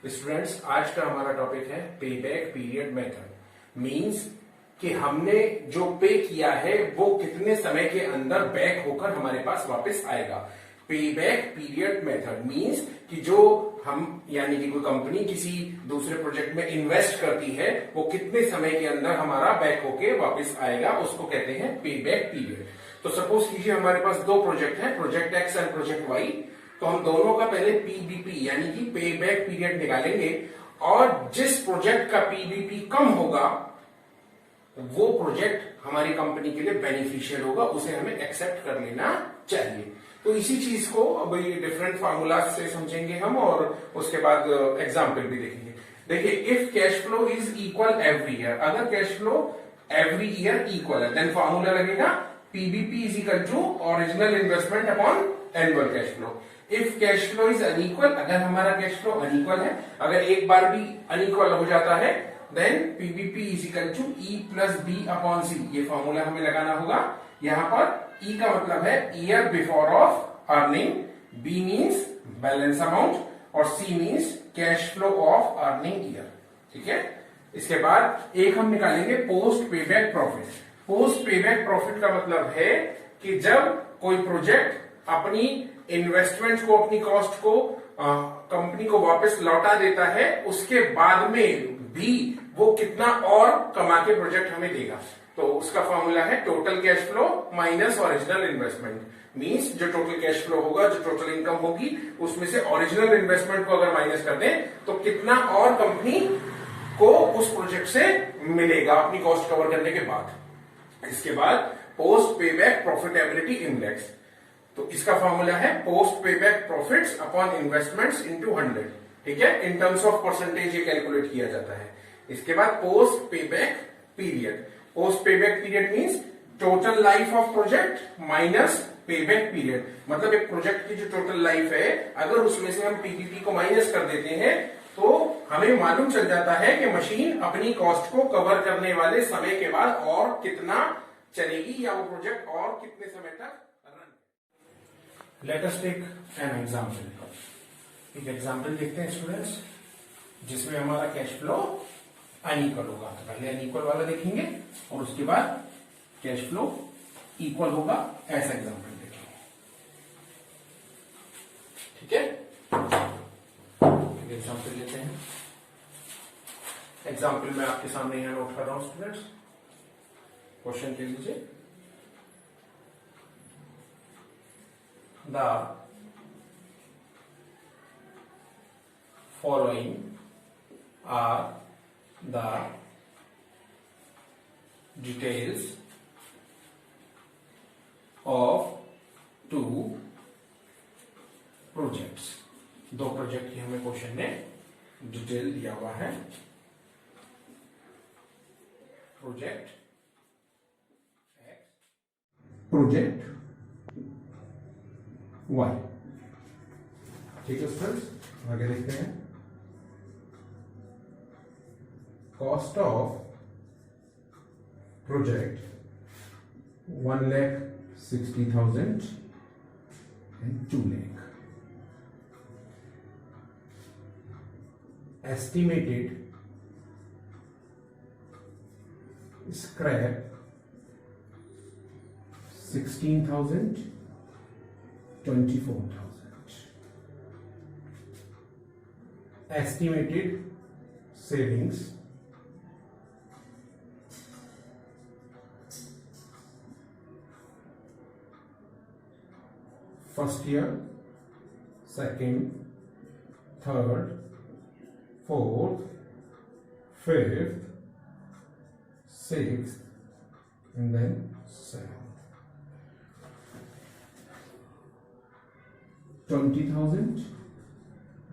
Students, आज का हमारा टॉपिक है पे बैक पीरियड मेथड। मींस कि हमने जो पे किया है वो कितने समय के अंदर बैक होकर हमारे पास वापस आएगा। पे बैक पीरियड मेथड मींस कि जो हम यानी कि कोई कंपनी किसी दूसरे प्रोजेक्ट में इन्वेस्ट करती है वो कितने समय के अंदर हमारा बैक होके वापस आएगा, उसको कहते हैं पे बैक पीरियड। तो सपोज कीजिए हमारे पास दो प्रोजेक्ट हैं, project X and project Y. तो हम दोनों का पहले पीबीपी यानी कि पे बैक पीरियड निकालेंगे और जिस प्रोजेक्ट का पीबीपी कम होगा वो प्रोजेक्ट हमारी कंपनी के लिए बेनिफिशियल होगा, उसे हमें एक्सेप्ट कर लेना चाहिए। तो इसी चीज को अब ये डिफरेंट फार्मूला से समझेंगे हम और उसके बाद एग्जाम्पल भी देखेंगे। देखिए, if cash flow is equal every year, अगर cash flow every year equal है देन फार्मूला लगेगा PBP is equal to original investment upon annual cash flow. If cash flow is unequal, अगर हमारा कैश फ्लो अनइक्वल है, अगर एक बार भी unequal हो जाता है then PBP is equal to E plus B upon C. ये फॉर्मूला हमें लगाना होगा। यहां पर ई का मतलब है year before of earning, B means balance amount और C means cash flow of earning year. ठीक है, इसके बाद एक हम निकालेंगे post payback profit. Post payback profit का मतलब है कि जब कोई प्रोजेक्ट अपनी इन्वेस्टमेंट को, अपनी कॉस्ट को कंपनी को वापस लौटा देता है, उसके बाद में भी वो कितना और कमा के प्रोजेक्ट हमें देगा। तो उसका फॉर्मूला है total cash flow minus original investment. Means जो टोटल कैश फ्लो होगा, जो टोटल इनकम होगी, उसमें से ओरिजिनल इन्वेस्टमेंट को अगर माइनस कर दें तो कितना और कंपनी को उस प्रोजेक्ट से मिलेगा अपनी कॉस्ट कवर करने के बाद। इसके बाद पोस्ट पेबैक प्रॉफिटेबिलिटी इंडेक्स। तो इसका फॉर्मूला है post payback profits upon investments into 100। ठीक है, इन टर्म्स ऑफ परसेंटेज ये कैलकुलेट किया जाता है। इसके बाद post payback period. Post payback period means total life of project minus payback period. मतलब एक प्रोजेक्ट की जो टोटल लाइफ है, अगर उसमें से हम पीबीपी को माइनस कर देते हैं तो हमें मालूम चल जाता है कि मशीन अपनी कॉस्ट को कवर करने वाले समय के बाद और कितना चलेगी या वो प्रोजेक्ट और कितने समय तक run. Let us take an example. एक एग्जांपल देखते हैं स्टूडेंट्स, जिसमें हमारा कैश फ्लो अनइक्वल होगा। तो पहले अनइक्वल वाला देखेंगे और उसके बाद कैश फ्लो इक्वल होगा, ऐसा एग्जांपल देखेंगे। ठीक है, एग्जांपल लेते हैं। एग्जांपल मैं आपके सामने यहां नोट कर रहा हूं स्टूडेंट्स, क्वेश्चन के लीजिए। The following are the details of two projects। दो प्रोजेक्ट की हमें क्वेश्चन में डिटेल दिया हुआ है। Project X, project Y. ठीक है स्टूडेंट्स, आगे देखते हैं। Cost of project 1,60,000 and 2 lakh. Estimated scrap 16,000, 24,000. Estimated savings first year, second, third, fourth, fifth, sixth, and then seventh. 20,000,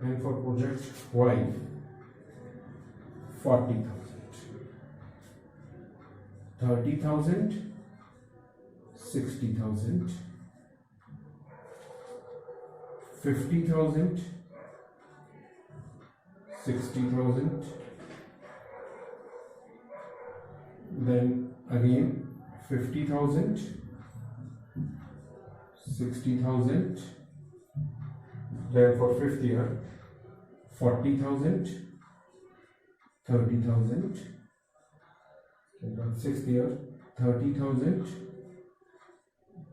and for project Y, 40,000. 30,000, 60,000. 50,000, 60,000, then again 50,000, 60,000, then for fifth year 40,000, 30,000, 6th year 30,000,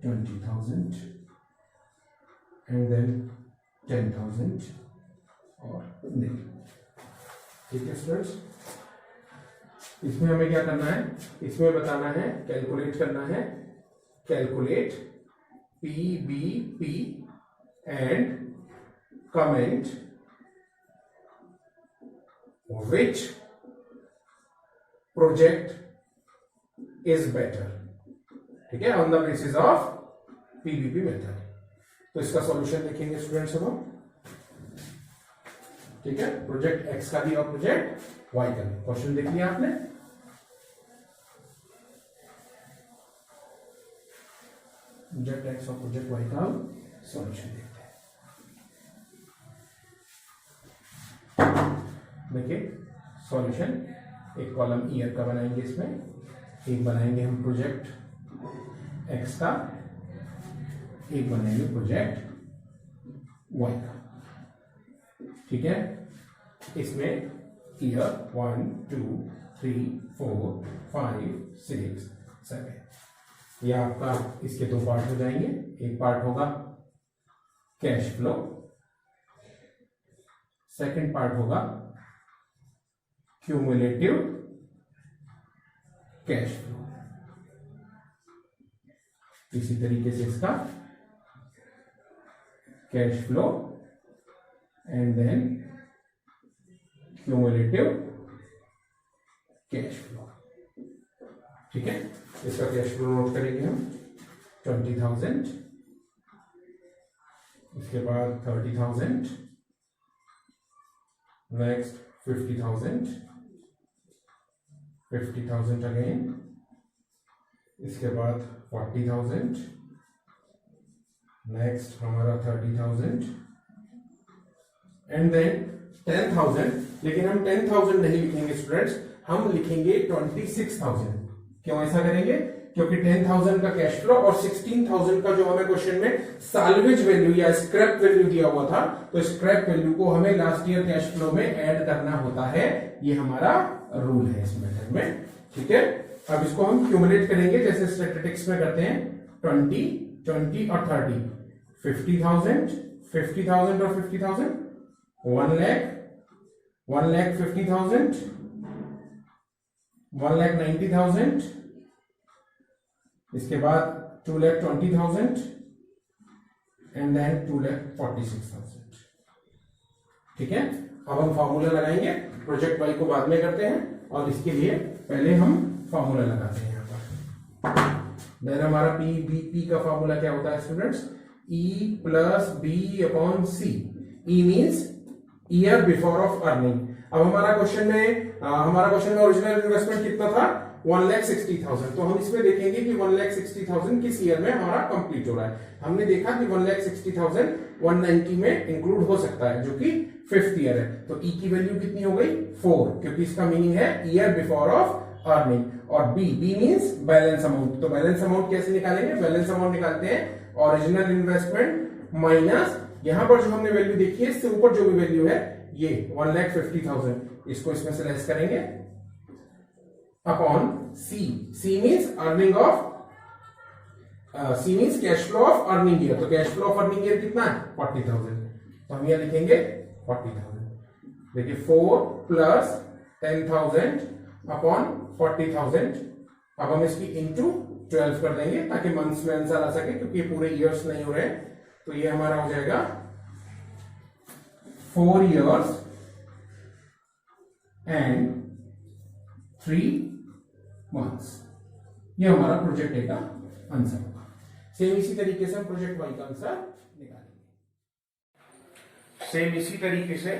20,000 and then 10,000 और नहीं। ठीक है students, इसमें हमें क्या करना है, इसमें बताना है, कैलकुलेट करना है, calculate PBP and comment which project is better। ठीक है, on the basis of PBP method. तो इसका सॉल्यूशन देखेंगे स्टूडेंट्स हम। ठीक है, प्रोजेक्ट एक्स का भी और प्रोजेक्ट वाई का भी। क्वेश्चन देख लिया आपने। प्रोजेक्ट एक्स और प्रोजेक्ट वाई का सॉल्यूशन देखते हैं। देखिए सॉल्यूशन, एक कॉलम ईयर का बनाएंगे, इसमें एक बनाएंगे हम प्रोजेक्ट एक्स का, एक बनाएंगे प्रोजेक्ट वाई का। ठीक है, इसमें ईयर 1 2 3 4 5 6 7, यह आपका इसके दो पार्ट हो जाएंगे। एक पार्ट होगा कैश फ्लो, सेकंड पार्ट होगा क्यूमुलेटिव कैश फ्लो। इसी तरीके से इसका cash flow and then cumulative cash flow. ठीक है, इसका कैश फ्लो नोट करेंगे हम 20,000, इसके बाद 30,000, नेक्स्ट 50,000, 50,000 अगेन, इसके बाद 40,000, नेक्स्ट हमारा 30,000 एंड देन 10,000। लेकिन हम 10,000 नहीं लिखेंगे स्टूडेंट्स, हम लिखेंगे 26,000। क्यों ऐसा करेंगे? क्योंकि 10,000 का कैश फ्लो और 16,000 का जो हमें क्वेश्चन में साल्वेज वैल्यू या स्क्रैप वैल्यू दिया हुआ था, तो स्क्रैप वैल्यू को हमें लास्ट ईयर कैश फ्लो में ऐड करना होता है। ये हमारा रूल है इस मेथड में। ठीक है, अब इसको हम क्यूमुलेट करेंगे जैसे स्टैटिस्टिक्स में करते हैं। 20, 20 और 30, 50,000, 50,000 और 50,000, 1 लाख, 1,50,000, 1,90,000, इसके बाद 2,20,000 एंड देन 2,46,000। ठीक है, अब हम फॉर्मूला लगाएंगे। प्रोजेक्ट वाई को बाद में करते हैं और इसके लिए पहले हम फॉर्मूला लगाते हैं। यहाँ पर देन हमारा पी का फॉर्मूला क्या होता है students? E plus B upon C. E means year before of earning. अब हमारा क्वेश्चन में ओरिजिनल इन्वेस्टमेंट कितना था? 1,60,000। तो हम इसमें देखेंगे कि 1,60,000 किस ईयर में हमारा कंप्लीट हो रहा है। हमने देखा कि 1,60,000 190 में इंक्लूड हो सकता है, जो कि 5th ईयर है। तो ई की वैल्यू कितनी हो गई? 4, क्योंकि इसका मीनिंग है ईयर बिफोर ऑफ अर्निंग। और बी मीन्स बैलेंस अमाउंट। तो बैलेंस अमाउंट कैसे निकालेंगे? बैलेंस अमाउंट निकालते हैं ओरिजिनल इन्वेस्टमेंट माइनस यहां पर जो हमने वैल्यू देखी है इससे ऊपर जो भी वैल्यू है ये 1,50,000, इसको इसमें से लेस करेंगे upon C. C means earning of, C means cash flow of earning year. तो cash flow of earning year कितना है? 40,000। तो हम यहां लिखेंगे 40,000। देखिए 4 प्लस 10,000 अपॉन 40,000। अब हम इसकी इंटू 12 कर देंगे ताकि मंथ्स में आंसर आ सके, क्योंकि पूरे ईयर्स नहीं हो रहे। तो ये हमारा हो जाएगा 4 years एंड 3 months। ये हमारा प्रोजेक्ट ए का आंसर होगा। सेम इसी तरीके से हम प्रोजेक्ट वाई का आंसर निकालेंगे। सेम इसी तरीके से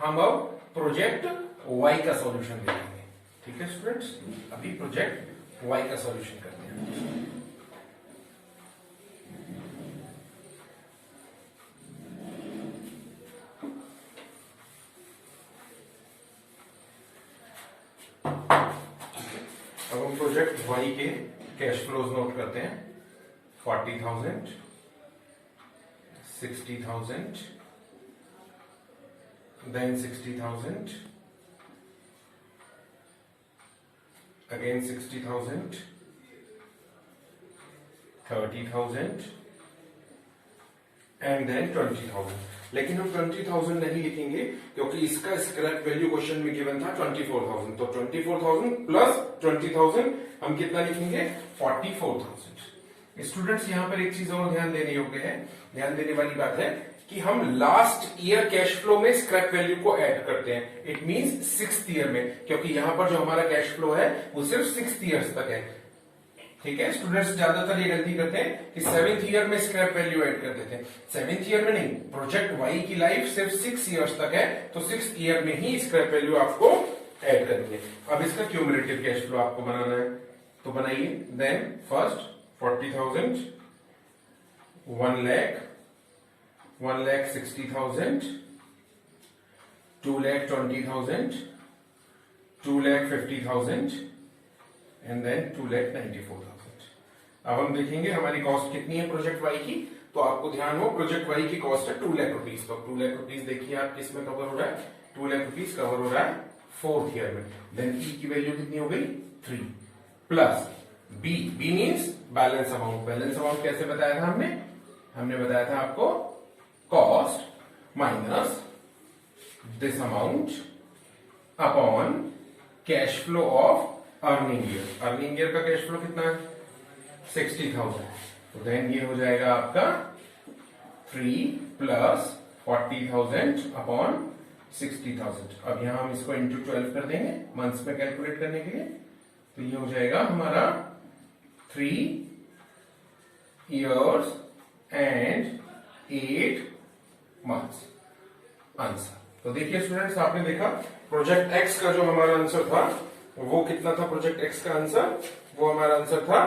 हम अब प्रोजेक्ट वाई का सॉल्यूशन देखेंगे। ठीक है स्टूडेंट्स, अभी प्रोजेक्ट वाई का सॉल्यूशन करते हैं। अब हम प्रोजेक्ट वाई के कैश फ्लोज नोट करते हैं। 40,000, 60,000, then 60,000, again 60,000, 30,000 एंड देन 20,000। लेकिन हम 20,000 नहीं लिखेंगे क्योंकि इसका स्क्रैप वैल्यू क्वेश्चन में गिवन था 24,000, तो 24,000 प्लस 20,000 हम कितना लिखेंगे 44,000। स्टूडेंट्स यहां पर एक चीज और ध्यान देने योग्य है, ध्यान देने वाली बात है कि हम लास्ट ईयर कैश फ्लो में स्क्रैप वैल्यू को ऐड करते हैं। इट मींस 6th ईयर में, क्योंकि यहां पर जो हमारा कैश फ्लो है वो सिर्फ 6th ईयर्स तक है। ठीक है, स्टूडेंट्स ज्यादातर ये गलती करते हैं कि 7th ईयर में स्क्रैप वैल्यू ऐड कर देते हैं। 7th ईयर में नहीं, प्रोजेक्ट वाई की लाइफ सिर्फ 6 इयर्स तक है, तो 6th ईयर में ही स्क्रैप वैल्यू आपको ऐड करनी है। अब इसका क्यूमुलेटिव कैश फ्लो आपको बनाना है, तो बनाइए। Then first 40,000, 1 lakh, 1,60,000, 2,20,000, 2,50,000 and then 2,94,000। अब हम देखेंगे हमारी कॉस्ट कितनी है प्रोजेक्ट वाई की। तो आपको ध्यान हो, प्रोजेक्ट वाई की कॉस्ट है 2 लाख रुपीज। तो 2 लाख रुपीज देखिए आप किसमें कवर हो रहा है, 2 लाख रुपीज कवर हो रहा है 4th ईयर में। देन ई की वैल्यू कितनी हो गई 3 plus B, B means balance amount. Balance amount कैसे बताया था हमने बताया था आपको cost minus this amount upon cash flow of earning year. Earning year का कैश फ्लो कितना है 60,000। तो देन ये हो जाएगा आपका 3 प्लस 40,000 अपॉन 60,000। अब यहां हम इसको इंटू 12 कर देंगे मंथ्स में कैलकुलेट करने के लिए। तो ये हो जाएगा हमारा 3 years and 8 months आंसर। तो देखिए स्टूडेंट्स, आपने देखा प्रोजेक्ट एक्स का जो हमारा आंसर था वो कितना था। प्रोजेक्ट एक्स का आंसर, वो हमारा आंसर था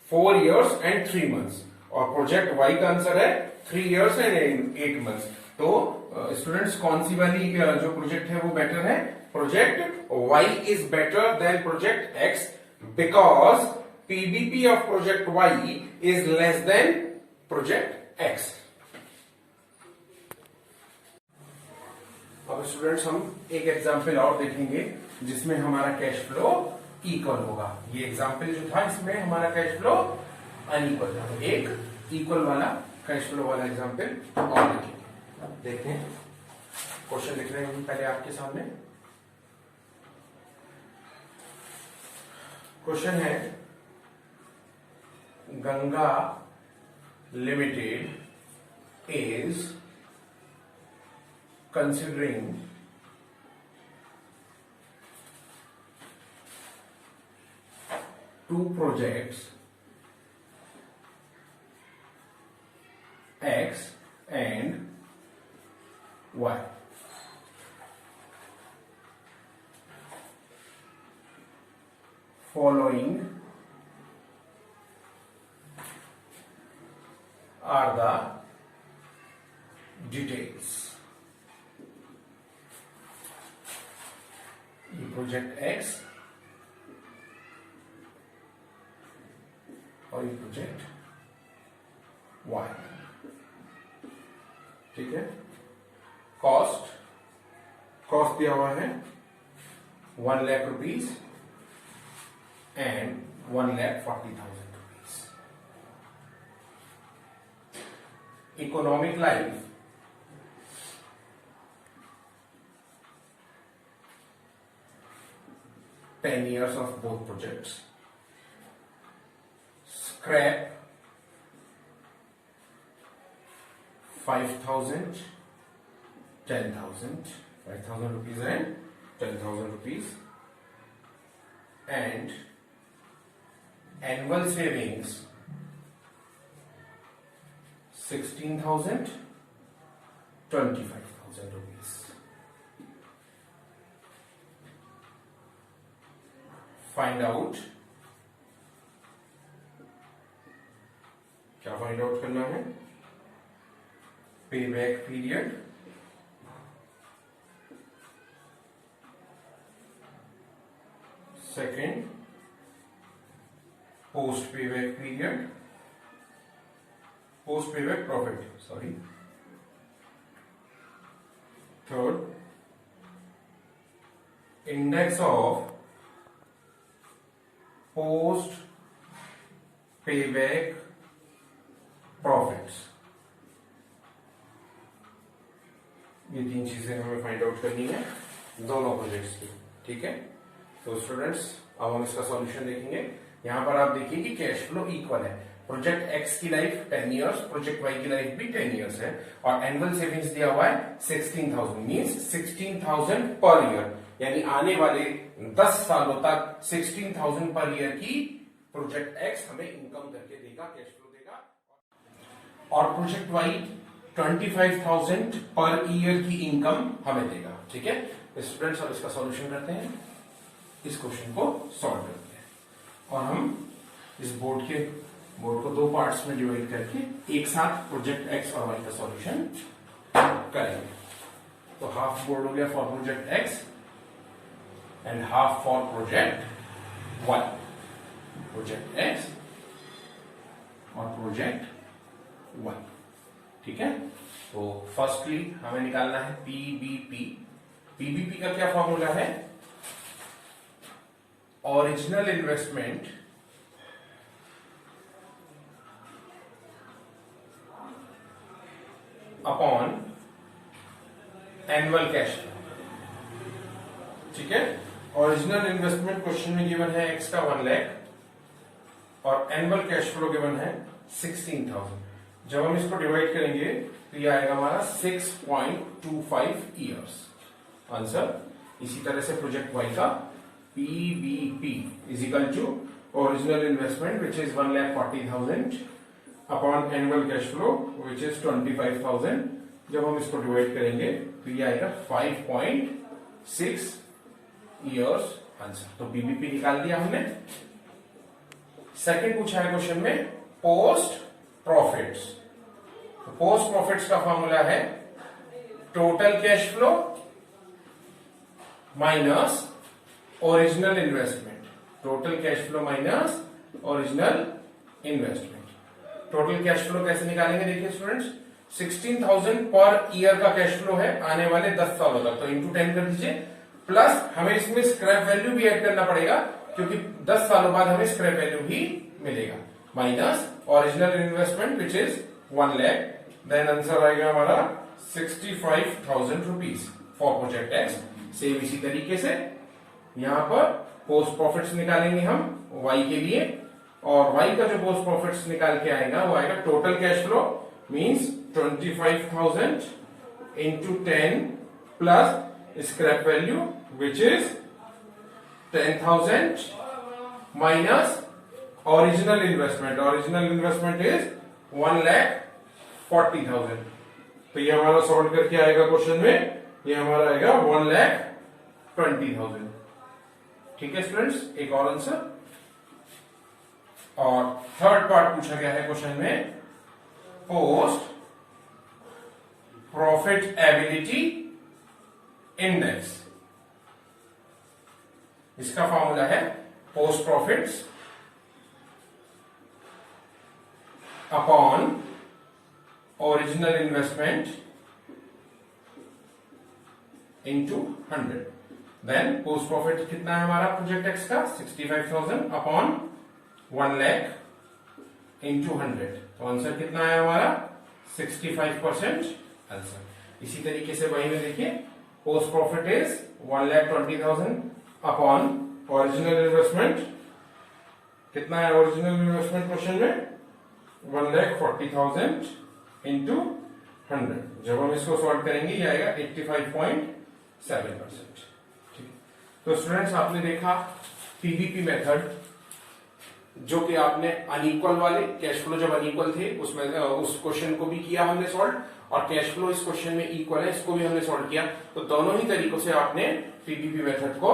4 years and 3 months, और प्रोजेक्ट वाई का आंसर है 3 years and 8 months। तो स्टूडेंट्स कौन सी वाली जो प्रोजेक्ट है वो बेटर है, project Y is better than project X because PBP of project Y is less than project X. अब स्टूडेंट्स हम एक एग्जाम्पल और देखेंगे जिसमें हमारा कैश फ्लो इक्वल होगा। ये एग्जाम्पल जो था इसमें हमारा कैश फ्लो अनइक्वल था, एक इक्वल वाला कैश फ्लो वाला एग्जाम्पल और देखेंगे। देखते हैं, क्वेश्चन लिख रहे हैं पहले आपके सामने। क्वेश्चन है Ganga limited is considering two projects X and Y. Following are the details. Project X और ये प्रोजेक्ट वाई। ठीक है, कॉस्ट दिया हुआ है 1 lakh rupees and 1,40,000 rupees. Economic life 10 years of both projects. Scrap 5,000, 10,000, 5,000 rupees and 10,000 rupees, and annual savings 16,000, 25,000 rupees. Find out, क्या find out करना है, पे बैक पीरियड, सेकेंड पोस्ट पे बैक पीरियड, पोस्ट पे back profit, sorry, third, index of post payback profits. ये तीन चीजें हमें फाइंड आउट करनी है दोनों प्रोजेक्ट्स की, ठीक है। तो स्टूडेंट्स अब हम इसका सॉल्यूशन देखेंगे। यहां पर आप देखिए कि कैश फ्लो इक्वल है। प्रोजेक्ट एक्स की लाइफ 10 इयर्स, प्रोजेक्ट वाई की लाइफ भी 10 इयर्स है और एनुअल सेविंग्स दिया हुआ है 16,000 मींस 16,000 पर ईयर, यानी आने वाले 10 सालों तक 16,000 पर ईयर की प्रोजेक्ट एक्स हमें इनकम करके देगा, कैश फ्लो देगा। और प्रोजेक्ट वाई 25,000 पर ईयर की इनकम हमें देगा, ठीक है। स्टूडेंट्स अब इसका सॉल्यूशन करते हैं, इस क्वेश्चन को सॉल्व करते हैं और हम इस बोर्ड को दो पार्ट्स में डिवाइड करके एक साथ प्रोजेक्ट एक्स और वाई का सॉल्यूशन करेंगे। तो हाफ बोर्ड हो गया for project X and half for project Y. Project X और प्रोजेक्ट वाई, ठीक है। तो फर्स्टली हमें निकालना है पीबीपी। पीबीपी का क्या फॉर्मूला है? Original investment upon annual cash flow, ठीक है। ओरिजिनल इन्वेस्टमेंट क्वेश्चन में गिवन है एक्स का 1 लाख और एनुअल कैश फ्लो गिवन है 16,000। जब हम इसको डिवाइड करेंगे तो ये आएगा हमारा 6.25 ईयर्स आंसर। इसी तरह से प्रोजेक्ट वाई का PBP is equal to original investment which is 1,40,000 upon annual cash flow which is 25,000। जब हम इसको डिवाइड करेंगे तो ये आएगा 5.6 ईयर्स आंसर। तो पीबीपी निकाल दिया हमने। सेकंड पूछा है क्वेश्चन में पोस्ट प्रॉफिट्स। तो पोस्ट प्रॉफिट्स का फॉर्मूला है total cash flow minus original investment. Total cash flow minus original investment. Total cash flow कैसे निकालेंगे? देखिए स्टूडेंट्स, 16,000 पर ईयर का कैश फ्लो है आने वाले 10 सालों तक, तो इंटू 10 कर दीजिए। प्लस हमें इसमें स्क्रैप वैल्यू भी ऐड करना पड़ेगा क्योंकि 10 सालों बाद हमें स्क्रैप वैल्यू भी मिलेगा, minus original investment which is 1 lakh. Then answer आएगा हमारा 65,000 rupees for project X. Same इसी तरीके से यहां पर पोस्ट प्रॉफिट्स निकालेंगे हम वाई के लिए और वाई का जो पोस्ट प्रॉफिट्स निकाल के आएगा वो आएगा total cash flow means 25,000 into 10 plus scrap value which is 10,000 minus original investment. Original investment is 1,40,000। तो ये हमारा सॉल्व करके आएगा क्वेश्चन में, ये हमारा आएगा 1,20,000। ठीक है स्टूडेंट्स, एक और आंसर। और थर्ड पार्ट पूछा गया है क्वेश्चन में पोस्ट प्रॉफिटेबिलिटी इंडेक्स। इसका फॉर्मूला है post profits upon original investment into 100। Then post profit कितना है हमारा प्रोजेक्ट एक्स का 65,000 अपॉन 1 लाख इंटू 100। तो आंसर कितना है हमारा 65% आंसर। इसी तरीके से वही में देखिए post profit is 1,20,000 upon original investment कितना है? ओरिजिनल इन्वेस्टमेंट क्वेश्चन में 1,40,000 इंटू 100। जब हम इसको सॉल्व करेंगे ये आएगा 85.7%। ठीक, तो स्टूडेंट्स आपने देखा पीबीपी मेथड, जो कि आपने अनइक्वल वाले कैश फ्लो जब अनइक्वल थे उसमें उस क्वेश्चन को भी किया हमने सॉल्व, और कैश फ्लो इस क्वेश्चन में इक्वल है इसको भी हमने सॉल्व किया। तो दोनों ही तरीकों से आपने पीबीपी मेथड को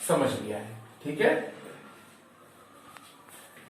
समझ लिया है। ठीक है।